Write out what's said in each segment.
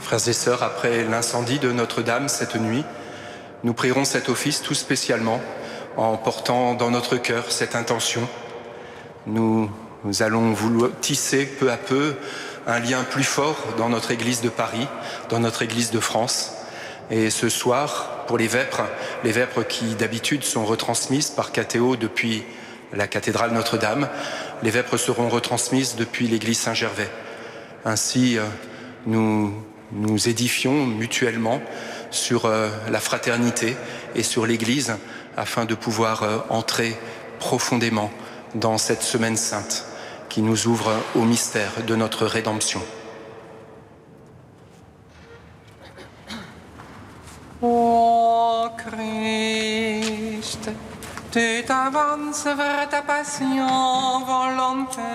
Frères et sœurs, après l'incendie de Notre-Dame cette nuit, nous prierons cet office tout spécialement en portant dans notre cœur cette intention. Nous allons vouloir tisser peu à peu un lien plus fort dans notre Église de Paris, dans notre Église de France. Et ce soir, pour les vêpres qui d'habitude sont retransmises par KTO depuis la cathédrale Notre-Dame, les vêpres seront retransmises depuis l'église Saint-Gervais. Ainsi, nous édifions mutuellement sur la fraternité et sur l'Église afin de pouvoir entrer profondément dans cette semaine sainte qui nous ouvre au mystère de notre rédemption. Ô Christ, tu t'avances vers ta passion volontaire.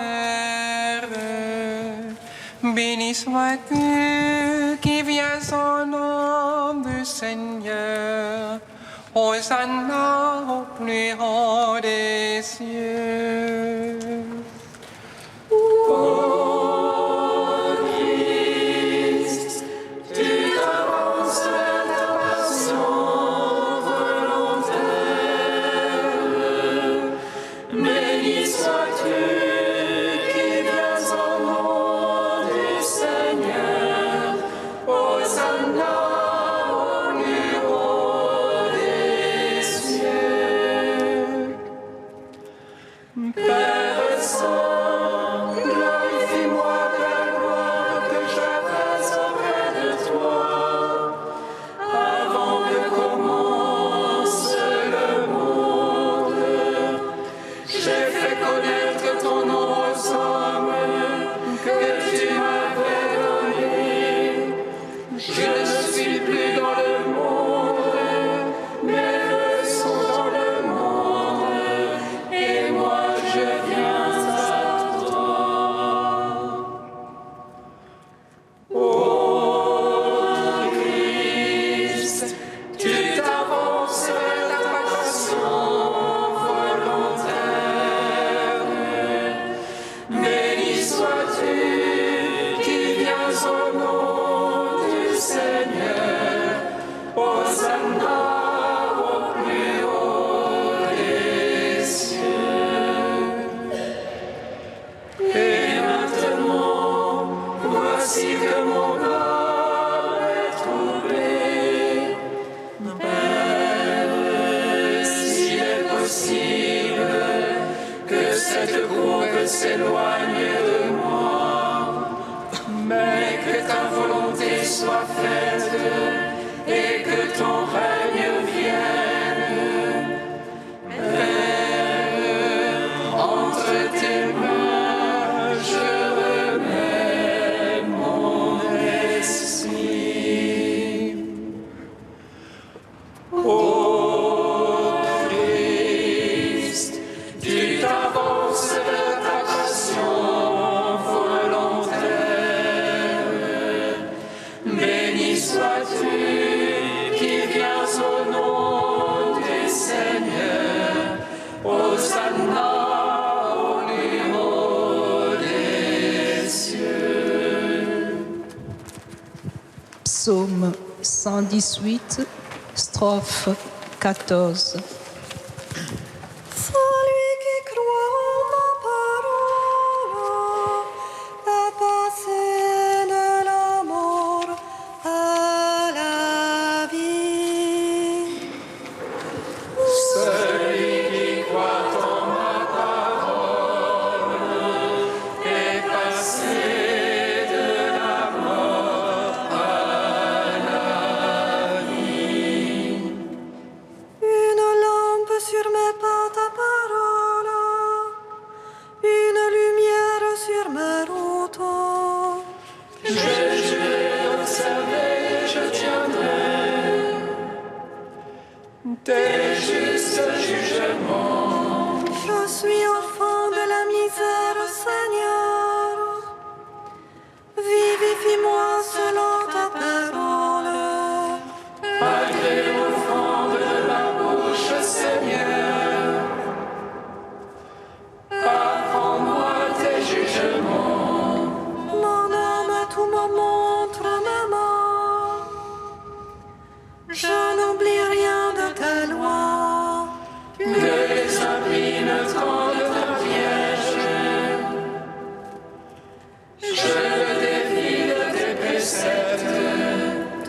Béni sois-tu qui viens au nom du Seigneur. Hosanna au plus haut des cieux. Psaume 118, strophe 14. Mon âme, tout me montre ma mort.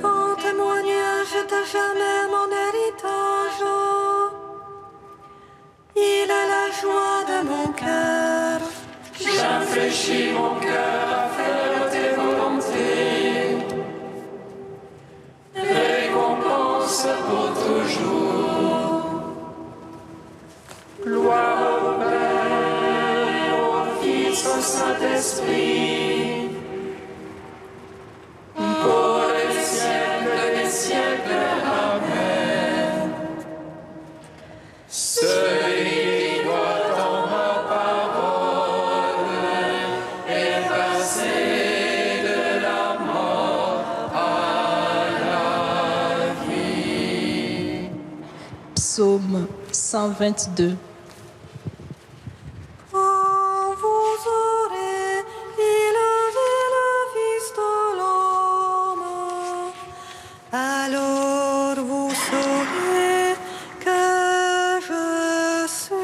Ton témoignage est à jamais mon héritage. Il est la joie de mon cœur. J'infléchis mon cœur à faire tes volontés. Récompense pour toujours. Gloire au Père, au Fils, au Saint-Esprit, pour les siècles des siècles. Amen. Celui qui doit en ma parole est passé de la mort à la vie. Psaume 122. Quand vous aurez élevé le Fils de l'homme, alors vous saurez que je suis.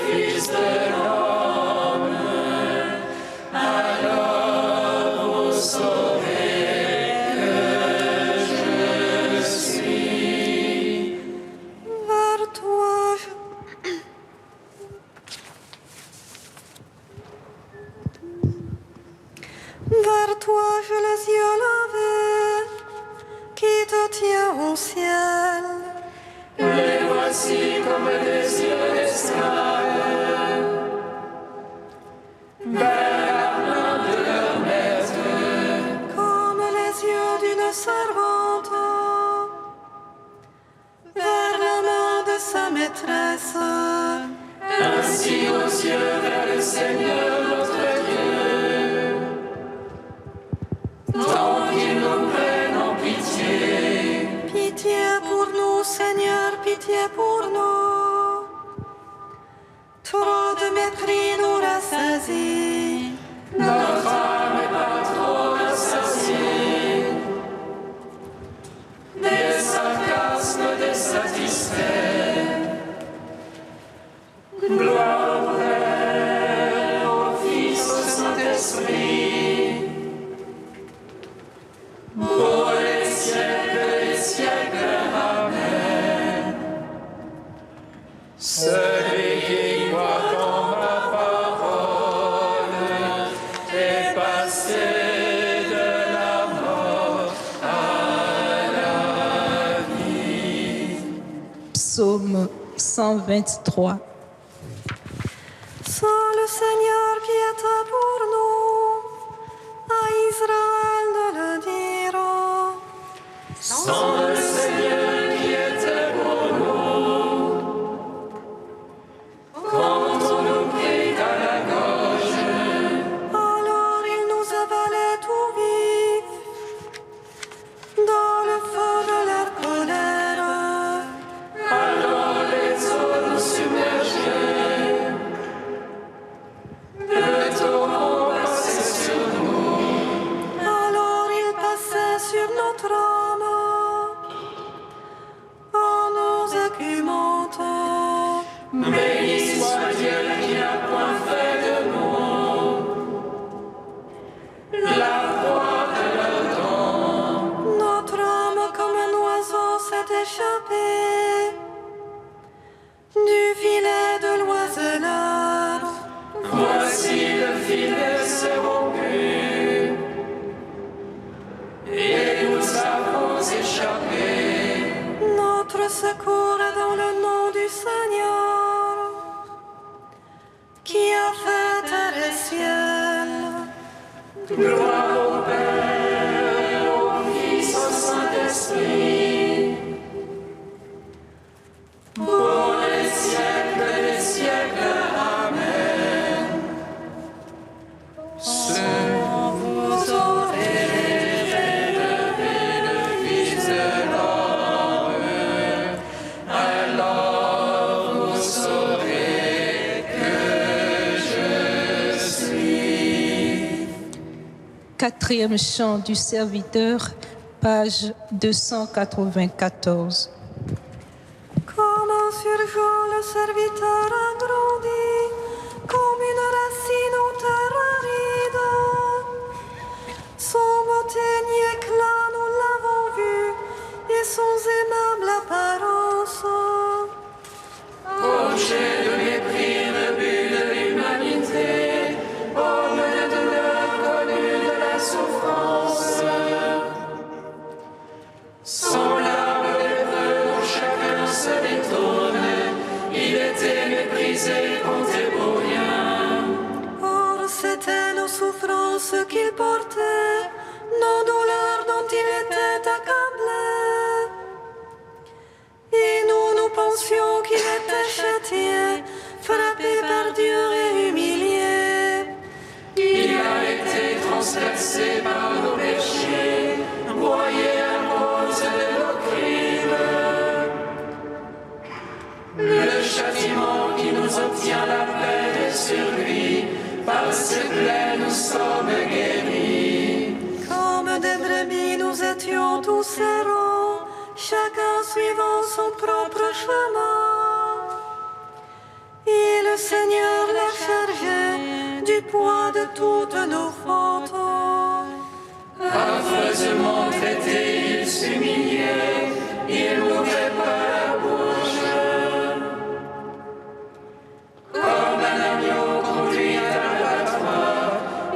Fils de l'homme, alors vous saurez que je suis. Vers toi je les yeux levés, qui te tiens au ciel. Les voici comme des yeux d'esclaves, vers la main de leur maître. Comme les yeux d'une servante vers la main de sa maîtresse. Ainsi aux yeux vers le Seigneur notre Dieu, tant qu'il nous prenne en pitié. Pitié pour nous, Seigneur, pitié pour nous. Trop de mépris nous rassasie. Notre âme est pas trop rassasiée. Des sarcasmes désatisfaits. Gloire au Père, au Fils, au Saint-Esprit, pour les siècles des siècles. Amen. Celui qui croit en ma parole est passé de la mort à la vie. Psaume 123. Sans le Seigneur qui était pour nous, à Israël de le dire. Sans le Seigneur qui était pour nous, quand on nous prit à la gorge, Alors il nous avalait tout vif dans le feu de leur colère. alors les eaux nous submergeaient. Le torrent passait sur nous, Alors il passait sur notre âme en nous écumentant. béni soit Dieu qui n'a point fait de nous la proie de leur dent. Notre âme comme un oiseau s'est échappée du filet de l'oiseleur. Voici le filet s'est rompu, et nous avons échappé. Notre secours est dans le nom du Seigneur, qui a fait terre et ciel. Gloire au Père, au Fils, au Saint-Esprit, pour les siècles des siècles. Amen. Vous aurez élevé le Fils de l'homme, alors vous saurez que je suis. Quatrième chant du serviteur, page 294. Comme surgeon, le serviteur a grandi, comme une racine au terre aride. Son botanier éclat, nous l'avons vu, et son aimable apparence. Objet de mépris, rebut de l'humanité, homme de douleur, connu de la souffrance. Sans larmes d'épreuve dont chacun se détourne, il était méprisé, compté pour rien. Or, c'étaient nos souffrances qu'il portait, nos douleurs dont il était accablé. Et nous pensions qu'il était châtié, frappé par Dieu et humilié. Il a été transpercé par nos péchés, broyé à cause de nos crimes. Le châtiment qui nous obtient la paix est sur lui, par ses plaies nous sommes guéris. Comme des brebis, nous étions tous errants, chacun suivant son propre chemin. Et le Seigneur l'a chargé du poids de toutes nos fautes. Affreusement traité, il s'humiliait, il n'ouvrait pas la bouche. Comme un agneau conduit à l'abattoir,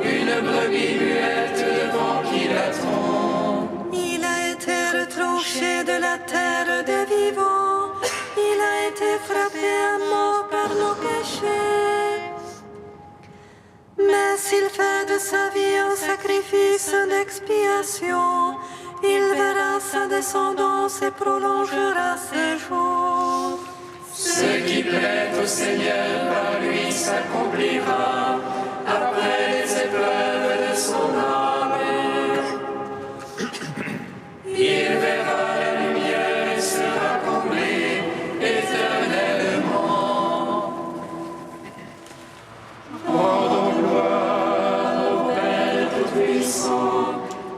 une brebis muette devant qui l'attend. Il a été retranché de la terre des vivants, il a été frappé à mort par nos péchés. Mais s'il fait de sa vie un sacrifice d'expiation, il verra sa descendance et prolongera ses jours. Ce qui plaît au Seigneur par lui s'accomplira, après les épreuves de son âme. Il verra la lumière et sera comblé éternellement. Rendons gloire au Père Tout-Puissant,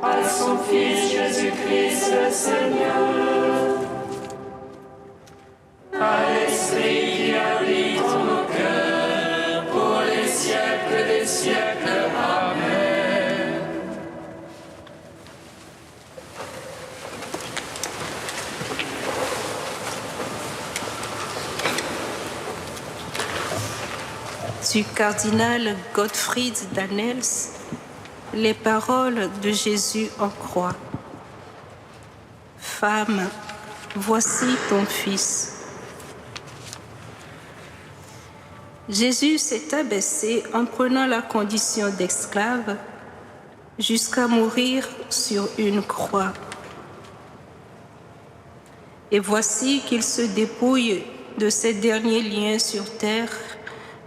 à son Fils Jésus-Christ le Seigneur, à l'Esprit qui habite en nos cœurs, pour les siècles des siècles. Amen. Du cardinal Gottfried Danels, les paroles de Jésus en croix. Femme, voici ton fils. Jésus s'est abaissé en prenant la condition d'esclave jusqu'à mourir sur une croix. Et voici qu'il se dépouille de ses derniers liens sur terre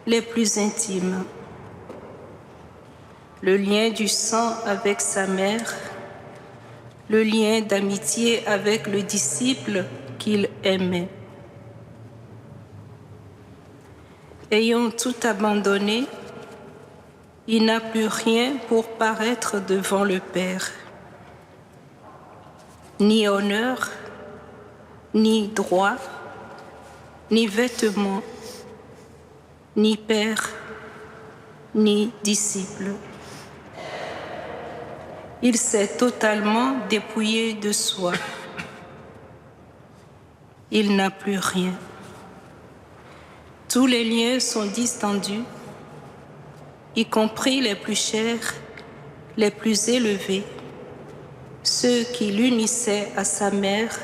les plus intimes. Le lien du sang avec sa mère, le lien d'amitié avec le disciple qu'il aimait. Ayant tout abandonné, il n'a plus rien pour paraître devant le Père. Ni honneur, ni droit, ni vêtements, ni père, ni disciple. Il s'est totalement dépouillé de soi. Il n'a plus rien. Tous les liens sont distendus, y compris les plus chers, les plus élevés, ceux qui l'unissaient à sa mère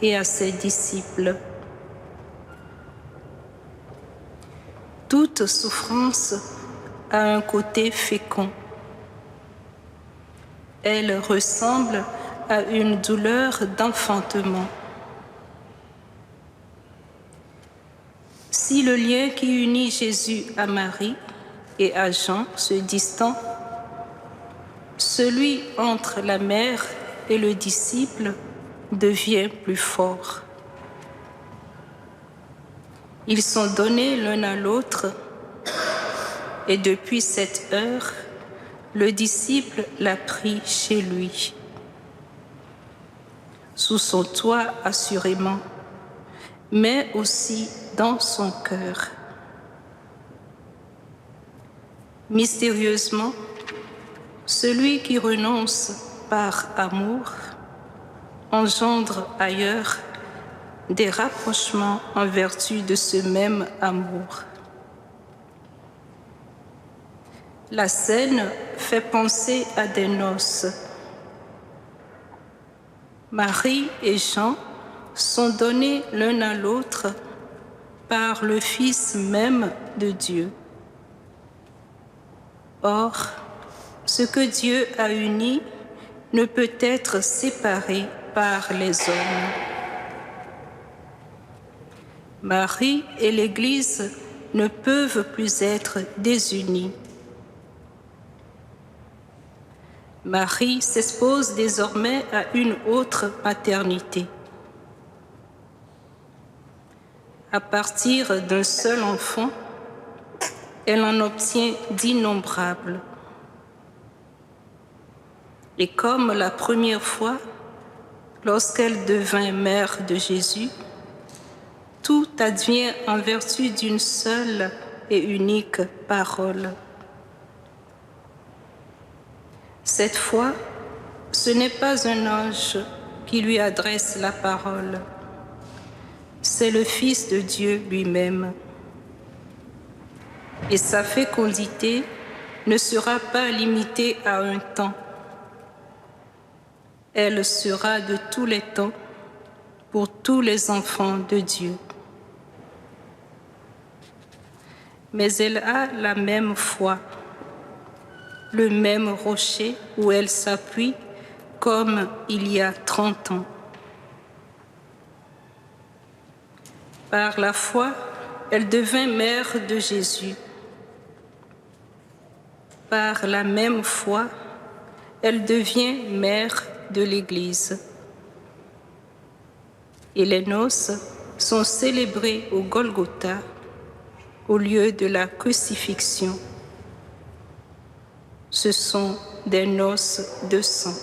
et à ses disciples. Toute souffrance a un côté fécond. Elle ressemble à une douleur d'enfantement. Si le lien qui unit Jésus à Marie et à Jean se distend, celui entre la mère et le disciple devient plus fort. Ils sont donnés l'un à l'autre et depuis cette heure, le disciple l'a pris chez lui. Sous son toit, assurément, mais aussi dans son cœur. Mystérieusement, celui qui renonce par amour engendre ailleurs des rapprochements en vertu de ce même amour. La scène fait penser à des noces. Marie et Jean sont donnés l'un à l'autre par le Fils même de Dieu. Or, ce que Dieu a uni ne peut être séparé par les hommes. Marie et l'Église ne peuvent plus être désunies. Marie s'expose désormais à une autre maternité. À partir d'un seul enfant, elle en obtient d'innombrables. Et comme la première fois, lorsqu'elle devint mère de Jésus, tout advient en vertu d'une seule et unique parole. Cette fois, ce n'est pas un ange qui lui adresse la parole, c'est le Fils de Dieu lui-même. Et sa fécondité ne sera pas limitée à un temps. Elle sera de tous les temps pour tous les enfants de Dieu. Mais elle a la même foi, le même rocher où elle s'appuie comme il y a 30 ans. Par la foi, elle devint mère de Jésus. Par la même foi, elle devient mère de l'Église. Et les noces sont célébrées au Golgotha, au lieu de la crucifixion. Ce sont des noces de sang.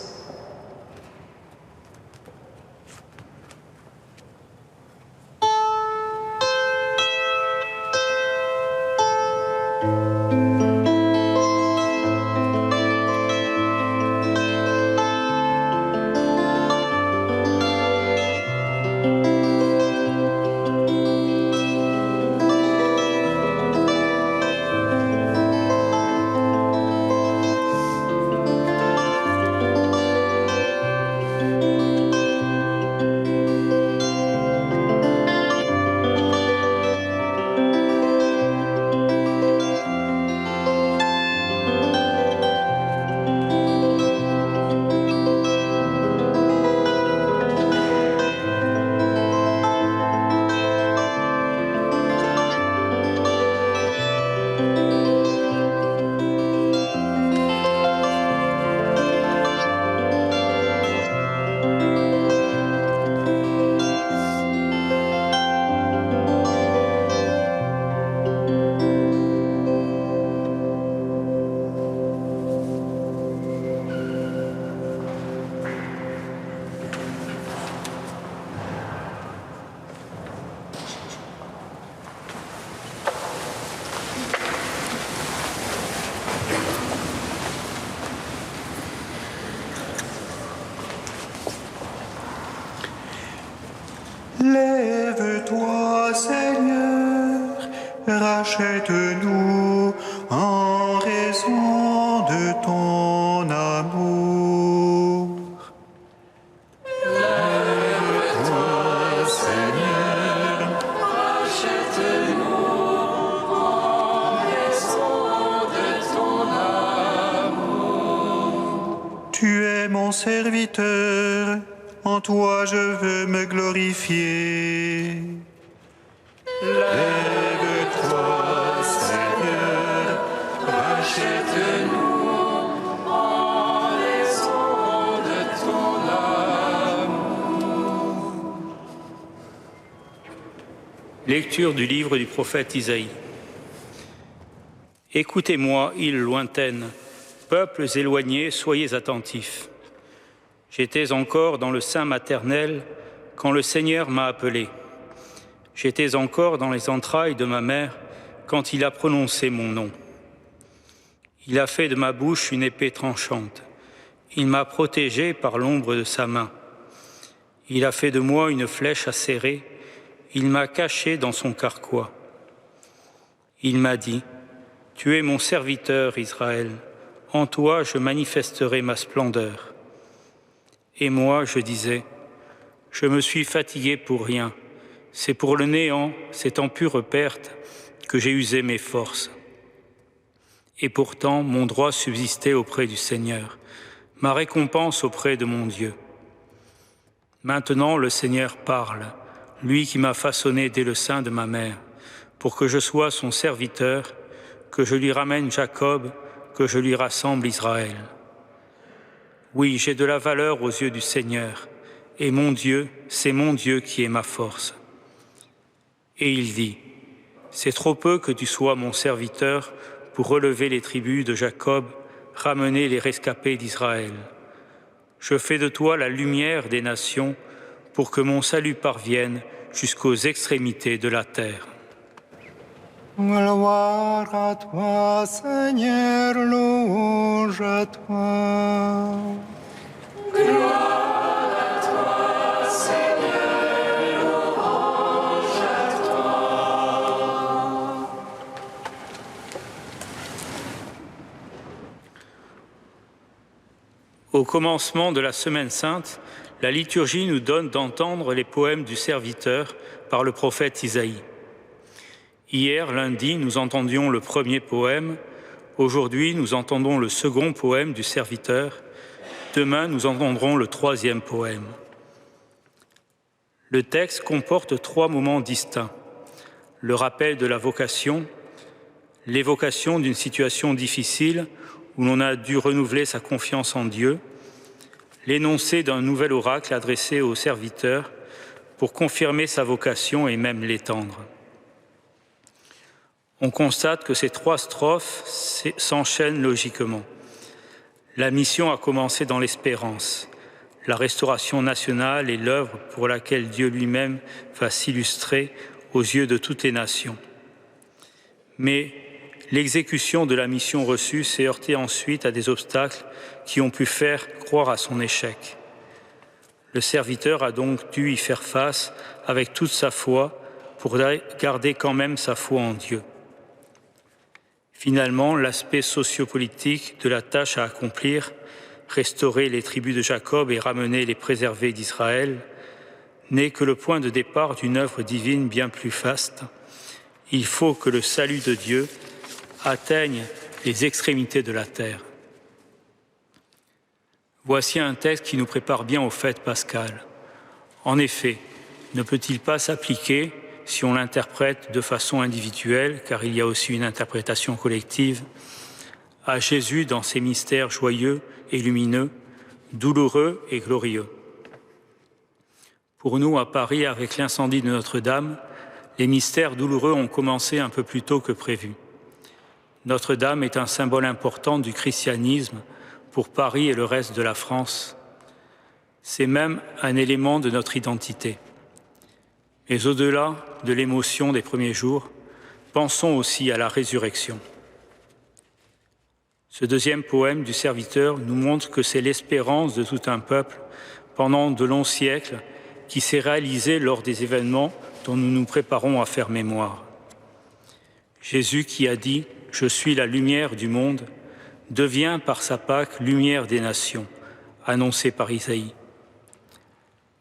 Lève-toi, Seigneur, rachète-nous en raison de ton amour. Lève-toi, Seigneur, rachète-nous en raison de ton amour. Tu es mon serviteur. En toi je veux me glorifier. Lève-toi, Seigneur, rachète-nous en raison de ton amour. Lecture du livre du prophète Isaïe. Écoutez-moi, îles lointaines, peuples éloignés, soyez attentifs. J'étais encore dans le sein maternel quand le Seigneur m'a appelé. J'étais encore dans les entrailles de ma mère quand il a prononcé mon nom. Il a fait de ma bouche une épée tranchante. Il m'a protégé par l'ombre de sa main. Il a fait de moi une flèche acérée. Il m'a caché dans son carquois. Il m'a dit, « Tu es mon serviteur, Israël. En toi, je manifesterai ma splendeur. » Et moi, je disais, « Je me suis fatigué pour rien. C'est pour le néant, c'est en pure perte que j'ai usé mes forces. » Et pourtant, mon droit subsistait auprès du Seigneur, ma récompense auprès de mon Dieu. Maintenant, le Seigneur parle, lui qui m'a façonné dès le sein de ma mère, pour que je sois son serviteur, que je lui ramène Jacob, que je lui rassemble Israël. Oui, j'ai de la valeur aux yeux du Seigneur, et mon Dieu, c'est mon Dieu qui est ma force. Et il dit, c'est trop peu que tu sois mon serviteur pour relever les tribus de Jacob, ramener les rescapés d'Israël. Je fais de toi la lumière des nations pour que mon salut parvienne jusqu'aux extrémités de la terre. Gloire à toi, Seigneur, louange à toi. Gloire à toi, Seigneur, louange à toi. Au commencement de la Semaine sainte, la liturgie nous donne d'entendre les poèmes du serviteur par le prophète Isaïe. Hier, lundi, nous entendions le premier poème. Aujourd'hui, nous entendons le second poème du serviteur. Demain, nous entendrons le troisième poème. Le texte comporte 3 moments distincts. Le rappel de la vocation, l'évocation d'une situation difficile où l'on a dû renouveler sa confiance en Dieu, l'énoncé d'un nouvel oracle adressé au serviteur pour confirmer sa vocation et même l'étendre. On constate que ces 3 strophes s'enchaînent logiquement. La mission a commencé dans l'espérance. La restauration nationale est l'œuvre pour laquelle Dieu lui-même va s'illustrer aux yeux de toutes les nations. Mais l'exécution de la mission reçue s'est heurtée ensuite à des obstacles qui ont pu faire croire à son échec. Le serviteur a donc dû y faire face avec toute sa foi pour garder quand même sa foi en Dieu. Finalement, l'aspect sociopolitique de la tâche à accomplir, restaurer les tribus de Jacob et ramener les préservés d'Israël, n'est que le point de départ d'une œuvre divine bien plus vaste. Il faut que le salut de Dieu atteigne les extrémités de la terre. Voici un texte qui nous prépare bien aux fêtes pascales. En effet, ne peut-il pas s'appliquer, si on l'interprète de façon individuelle, car il y a aussi une interprétation collective, à Jésus dans ses mystères joyeux et lumineux, douloureux et glorieux. Pour nous, à Paris, avec l'incendie de Notre-Dame, les mystères douloureux ont commencé un peu plus tôt que prévu. Notre-Dame est un symbole important du christianisme pour Paris et le reste de la France. C'est même un élément de notre identité. Mais au-delà de l'émotion des premiers jours, pensons aussi à la résurrection. Ce deuxième poème du serviteur nous montre que c'est l'espérance de tout un peuple pendant de longs siècles qui s'est réalisée lors des événements dont nous nous préparons à faire mémoire. Jésus qui a dit « Je suis la lumière du monde » devient par sa Pâque lumière des nations, annoncée par Isaïe.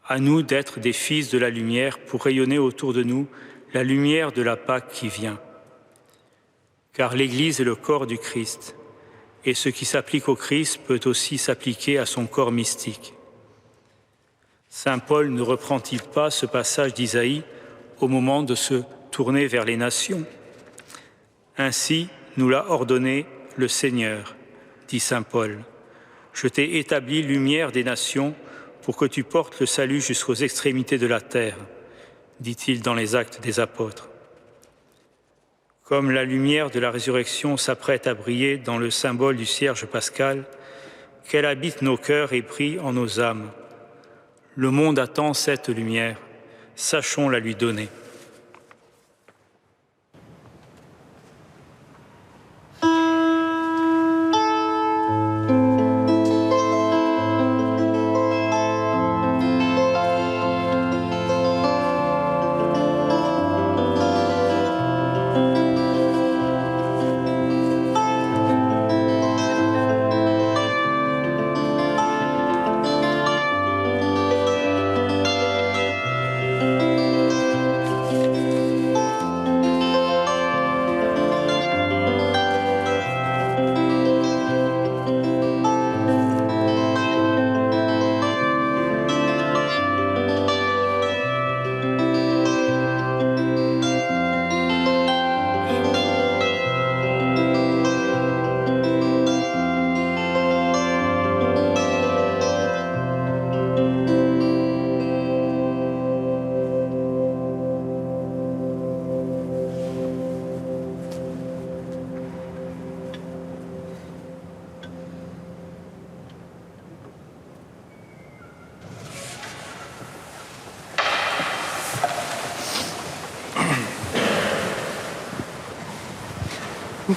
À nous d'être des fils de la lumière pour rayonner autour de nous la lumière de la Pâque qui vient. Car l'Église est le corps du Christ, et ce qui s'applique au Christ peut aussi s'appliquer à son corps mystique. Saint Paul ne reprend-il pas ce passage d'Isaïe au moment de se tourner vers les nations? Ainsi nous l'a ordonné le Seigneur, dit saint Paul. Je t'ai établi lumière des nations pour que tu portes le salut jusqu'aux extrémités de la terre, dit-il dans les Actes des Apôtres. Comme la lumière de la résurrection s'apprête à briller dans le symbole du cierge pascal, qu'elle habite nos cœurs et brille en nos âmes. Le monde attend cette lumière, sachons la lui donner.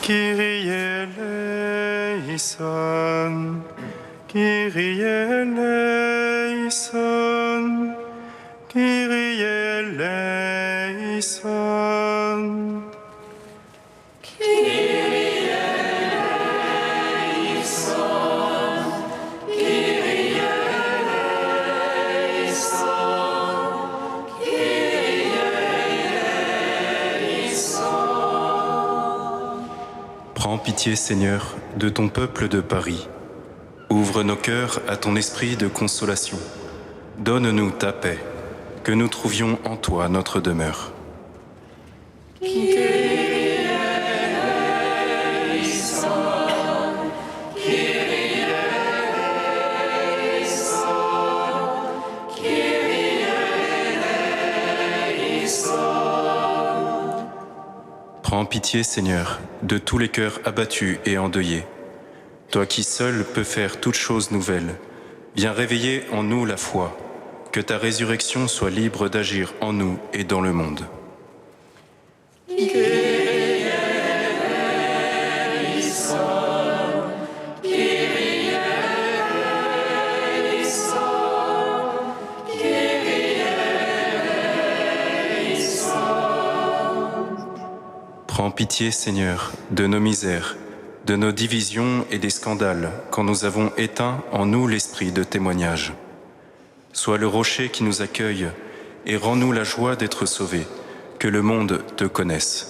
Kyrie eleison, Kyrie eleison, Kyrie eleison. Prends pitié, Seigneur, de ton peuple de Paris. Ouvre nos cœurs à ton esprit de consolation. Donne-nous ta paix, que nous trouvions en toi notre demeure. Prends pitié, Seigneur, de tous les cœurs abattus et endeuillés. Toi qui seul peux faire toutes choses nouvelles, viens réveiller en nous la foi, que ta résurrection soit libre d'agir en nous et dans le monde. Prends pitié, Seigneur, de nos misères, de nos divisions et des scandales, quand nous avons éteint en nous l'esprit de témoignage. Sois le rocher qui nous accueille et rends-nous la joie d'être sauvés, que le monde te connaisse.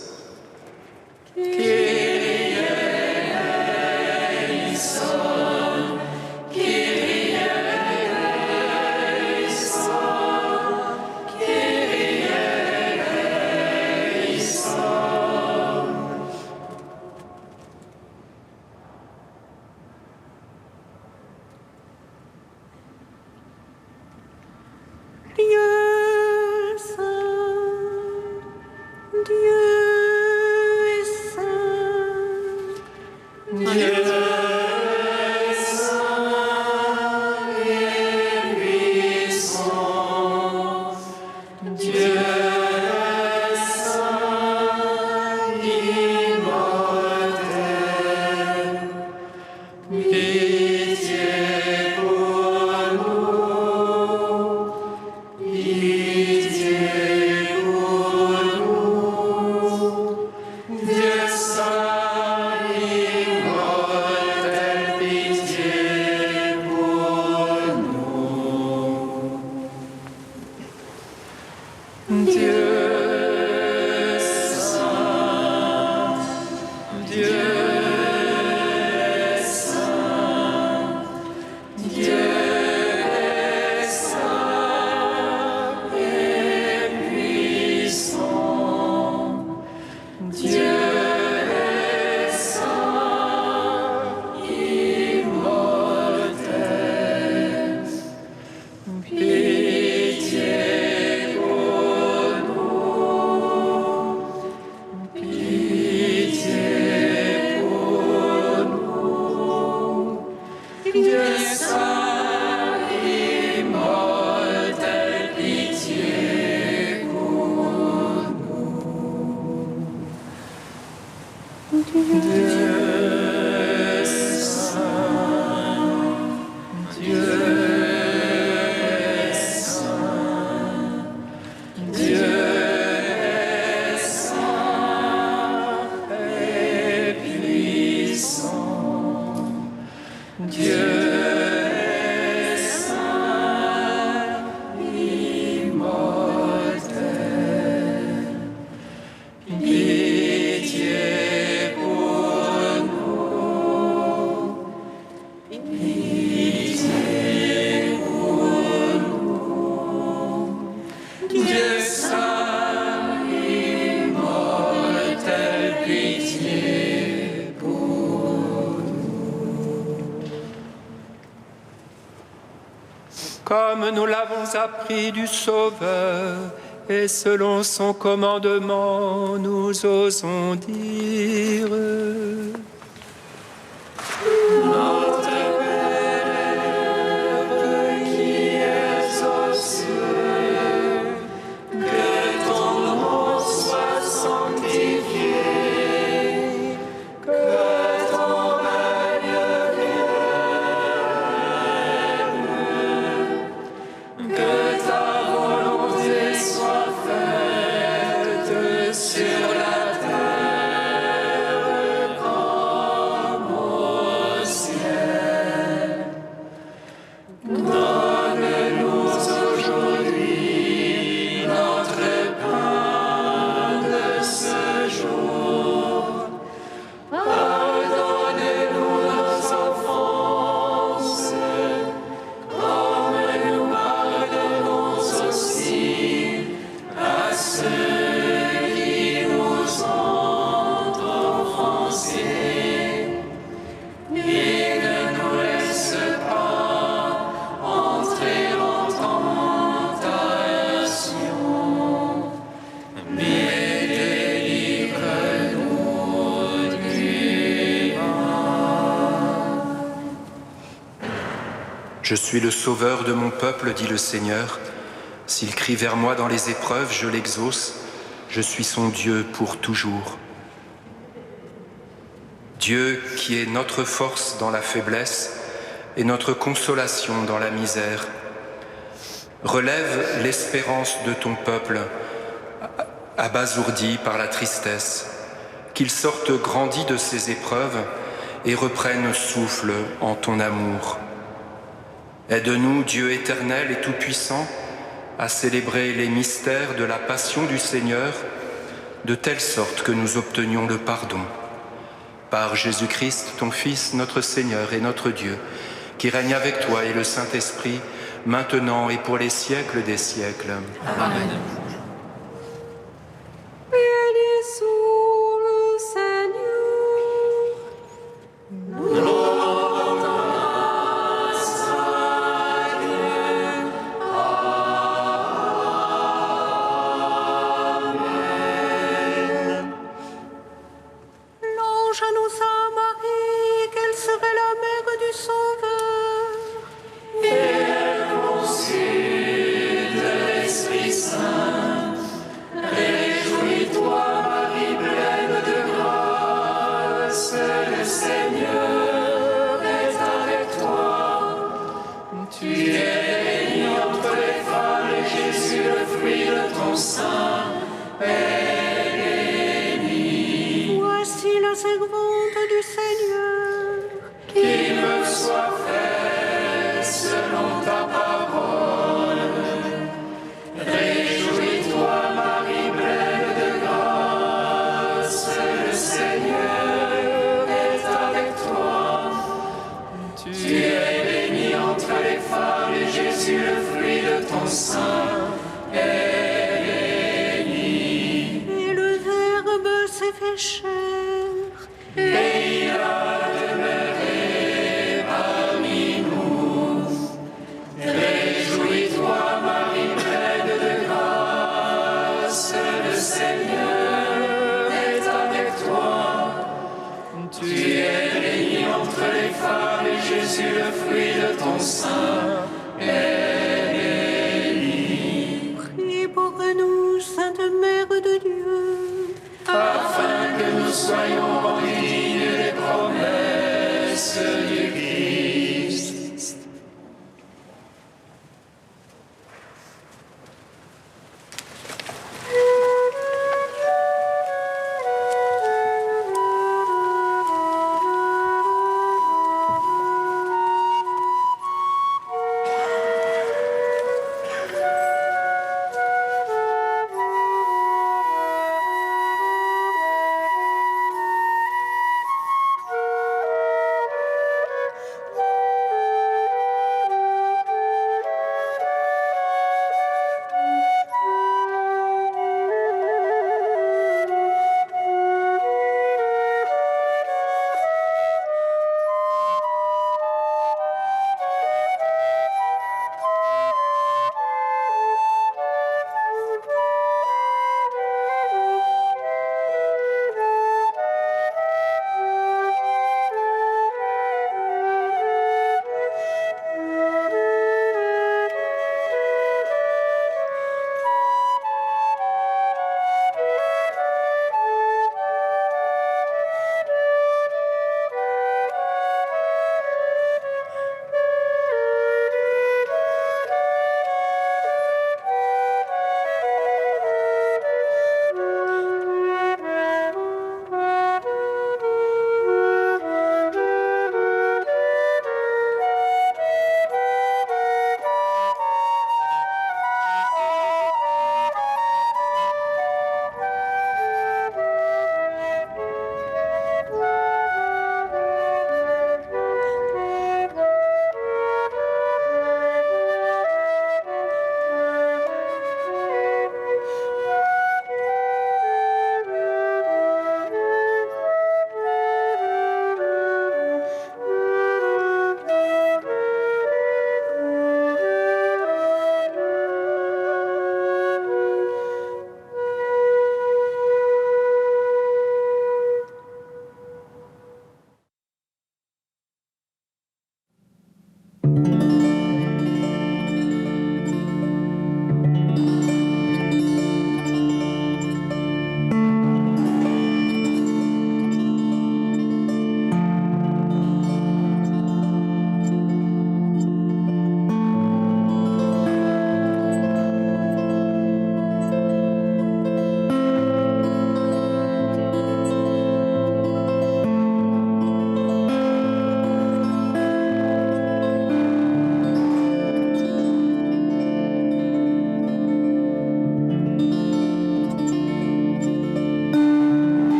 Comme nous l'avons appris du Sauveur, et selon son commandement, nous osons dire: Notre Père, qui es aux cieux, que ton nom soit sanctifié, Je suis le sauveur de mon peuple, dit le Seigneur. S'il crie vers moi dans les épreuves, je l'exauce. Je suis son Dieu pour toujours. Dieu qui est notre force dans la faiblesse et notre consolation dans la misère. Relève l'espérance de ton peuple, abasourdi par la tristesse, qu'il sorte grandi de ses épreuves et reprenne souffle en ton amour. Aide-nous, Dieu éternel et tout-puissant, à célébrer les mystères de la passion du Seigneur, de telle sorte que nous obtenions le pardon. Par Jésus-Christ, ton Fils, notre Seigneur et notre Dieu, qui règne avec toi et le Saint-Esprit, maintenant et pour les siècles des siècles. Amen. Bénissons le Seigneur. L'ange annonça à Marie qu'elle serait la mère du Sauveur. L'Esprit Saint, réjouis-toi, Marie pleine de grâce, le Seigneur est avec toi. Tu es bénie entre les femmes et Jésus, le fruit de ton sein, est béni. Voici la servante du Seigneur. Qu'il me soit fait selon ta parole. Réjouis-toi, Marie pleine de grâce, le Seigneur est avec toi. Tu es bénie entre les femmes et Jésus, le fruit de ton sein, est béni. Et le Verbe s'est fait chair. Et il a demeuré parmi nous. Réjouis-toi, Marie pleine de grâce, le Seigneur est avec toi. Tu es bénie entre les femmes et Jésus, le fruit de ton sein, est béni. Prie pour nous, Sainte Mère de Dieu, Afin que nous soyons